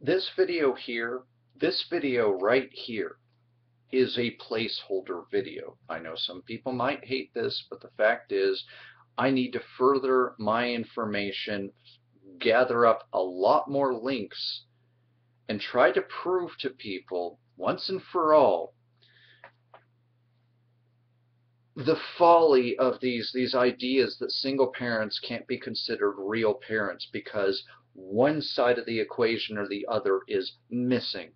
This video here, this video right here, is a placeholder video. I know some people might hate this, but the fact is, I need to further my information, gather up a lot more links, and try to prove to people, once and for all, the folly of these ideas that single parents can't be considered real parents because one side of the equation or the other is missing.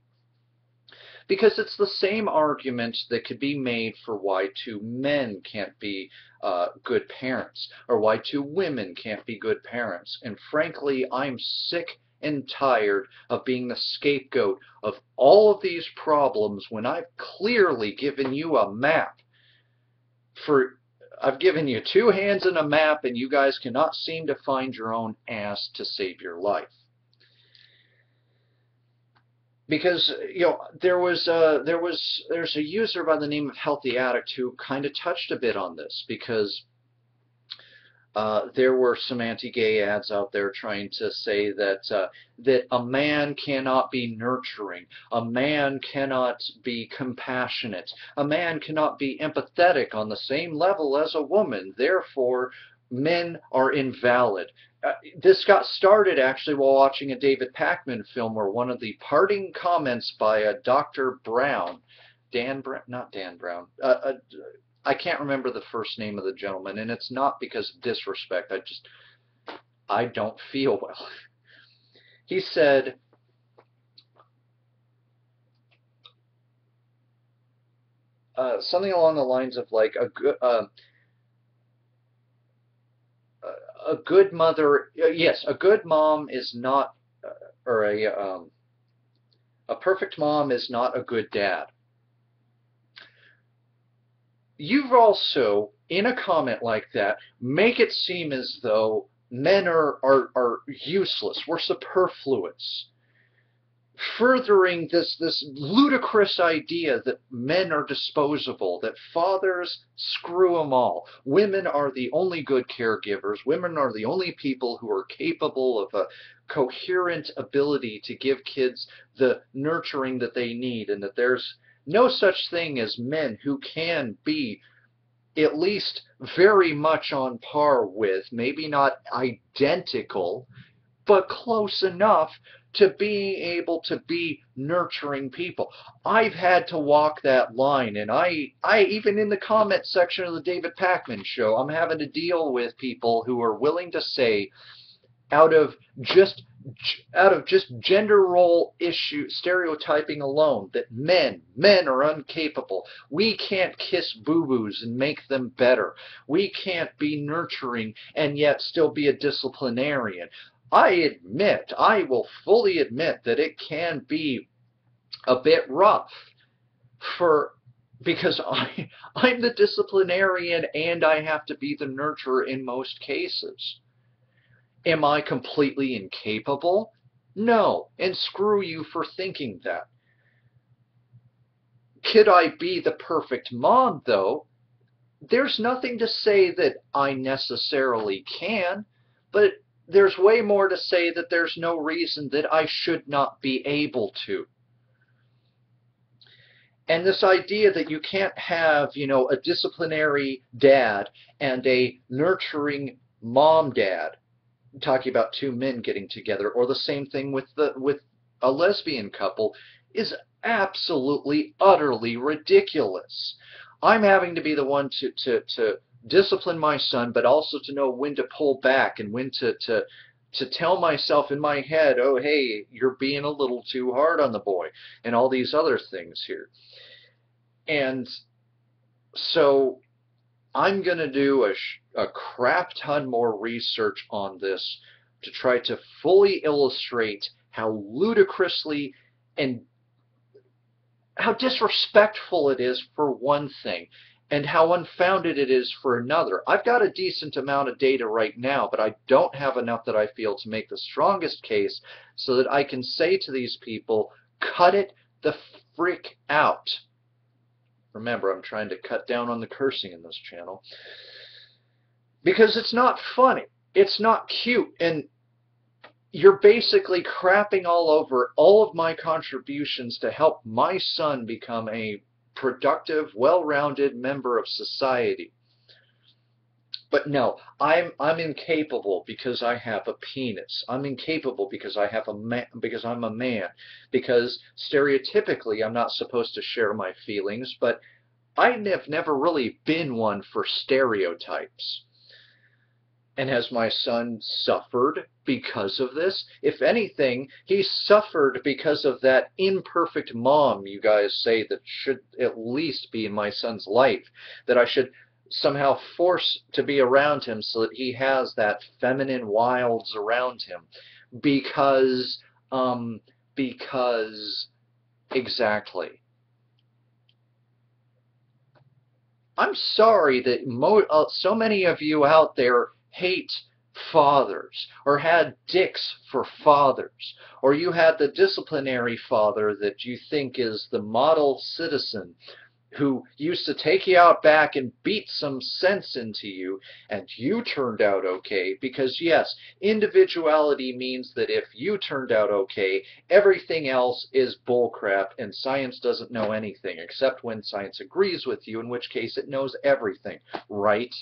Because it's the same argument that could be made for why two men can't be good parents, or why two women can't be good parents. And frankly, I'm sick and tired of being the scapegoat of all of these problems when I've clearly given you a map. I've given you two hands and a map, and you guys cannot seem to find your own ass to save your life. Because there's a user by the name of Healthy Addict who kind of touched a bit on this, because there were some anti-gay ads out there trying to say that that a man cannot be nurturing, a man cannot be compassionate, a man cannot be empathetic on the same level as a woman, therefore men are invalid. This got started actually while watching a David Pakman film where one of the parting comments by Dr. Brown, not Dan Brown, I can't remember the first name of the gentleman, and it's not because of disrespect. I don't feel well. He said, something along the lines of like a good mother, yes, a good mom is not, or a perfect mom is not a good dad. You've also, in a comment like that, make it seem as though men are useless, we're superfluous, furthering this ludicrous idea that men are disposable, that fathers screw them all. Women are the only good caregivers. Women are the only people who are capable of a coherent ability to give kids the nurturing that they need, and that there's no such thing as men who can be at least very much on par with, maybe not identical, but close enough to be able to be nurturing people. I've had to walk that line, and I even in the comment section of the David Pakman show, I'm having to deal with people who are willing to say, out of just gender role issue stereotyping alone, that men are incapable. We can't kiss boo-boos and make them better. We can't be nurturing and yet still be a disciplinarian. I will fully admit that it can be a bit rough because I'm the disciplinarian and I have to be the nurturer in most cases. Am I completely incapable? No, and screw you for thinking that. Could I be the perfect mom, though? There's nothing to say that I necessarily can, but there's way more to say that there's no reason that I should not be able to. And this idea that you can't have, a disciplinary dad and a nurturing mom-dad, talking about two men getting together, or the same thing with a lesbian couple, is absolutely, utterly ridiculous. I'm having to be the one to discipline my son, but also to know when to pull back and when to tell myself in my head, oh, hey, you're being a little too hard on the boy, and all these other things here. And so I'm going to do a crap ton more research on this to try to fully illustrate how ludicrously and how disrespectful it is for one thing, and how unfounded it is for another. I've got a decent amount of data right now, but I don't have enough that I feel to make the strongest case so that I can say to these people, cut it the frick out. Remember, I'm trying to cut down on the cursing in this channel. Because it's not funny. It's not cute. And you're basically crapping all over all of my contributions to help my son become a productive, well-rounded member of society. But no, I'm incapable because I have a penis. I'm incapable because I have a because I'm a man. Because stereotypically I'm not supposed to share my feelings, but I have never really been one for stereotypes. And has my son suffered because of this? If anything, he suffered because of that imperfect mom you guys say that should at least be in my son's life, that I should somehow force to be around him so that he has that feminine wilds around him. Because, because, exactly. I'm sorry that so many of you out there hate fathers, or had dicks for fathers, or you had the disciplinary father that you think is the model citizen who used to take you out back and beat some sense into you, and you turned out okay, because yes, individuality means that if you turned out okay, everything else is bullcrap, and science doesn't know anything, except when science agrees with you, in which case it knows everything, right?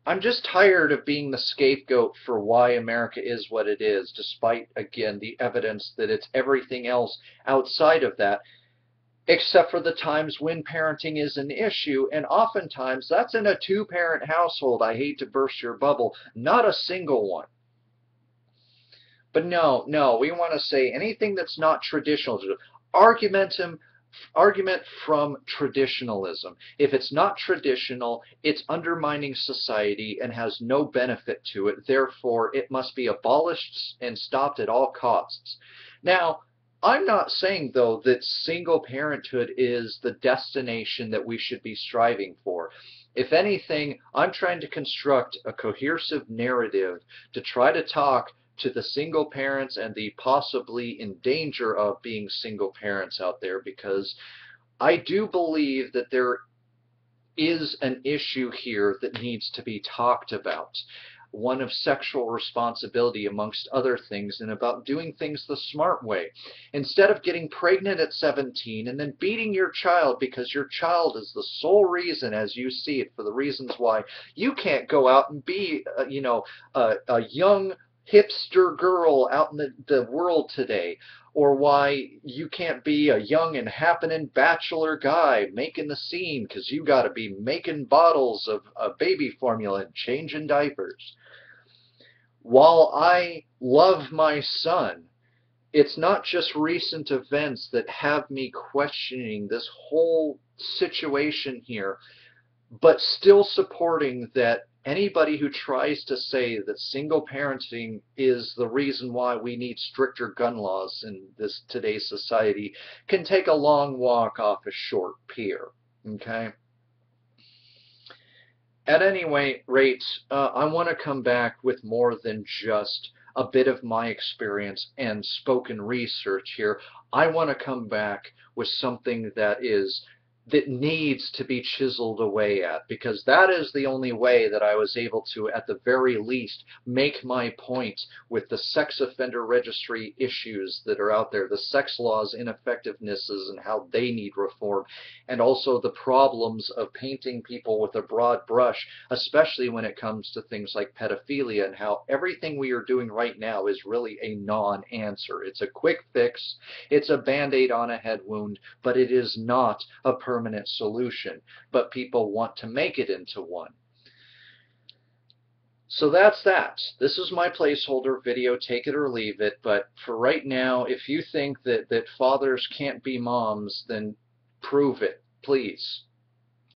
I'm just tired of being the scapegoat for why America is what it is, despite, again, the evidence that it's everything else outside of that, except for the times when parenting is an issue, and oftentimes that's in a two-parent household. I hate to burst your bubble, not a single one. But no, we want to say anything that's not traditional. Argument from traditionalism. If it's not traditional, it's undermining society and has no benefit to it. Therefore, it must be abolished and stopped at all costs. Now, I'm not saying, though, that single parenthood is the destination that we should be striving for. If anything, I'm trying to construct a cohesive narrative to try to talk to the single parents and the possibly in danger of being single parents out there, because I do believe that there is an issue here that needs to be talked about. One of sexual responsibility, amongst other things, and about doing things the smart way. Instead of getting pregnant at 17 and then beating your child because your child is the sole reason, as you see it, for the reasons why you can't go out and be, a young hipster girl out in the world today, or why you can't be a young and happening bachelor guy making the scene because you got to be making bottles of baby formula and changing diapers. While I love my son, it's not just recent events that have me questioning this whole situation here, but still supporting that anybody who tries to say that single parenting is the reason why we need stricter gun laws in this today's society can take a long walk off a short pier. Okay? At any rate, I want to come back with more than just a bit of my experience and spoken research here. I want to come back with something that needs to be chiseled away at, because that is the only way that I was able to, at the very least, make my point with the sex offender registry issues that are out there, the sex laws ineffectivenesses and how they need reform, and also the problems of painting people with a broad brush, especially when it comes to things like pedophilia, and how everything we are doing right now is really a non-answer. It's a quick fix, it's a band-aid on a head wound, but it is not a permanent solution, but people want to make it into one. So that's that. This is my placeholder video, take it or leave it, but for right now, if you think that fathers can't be moms, then prove it, please.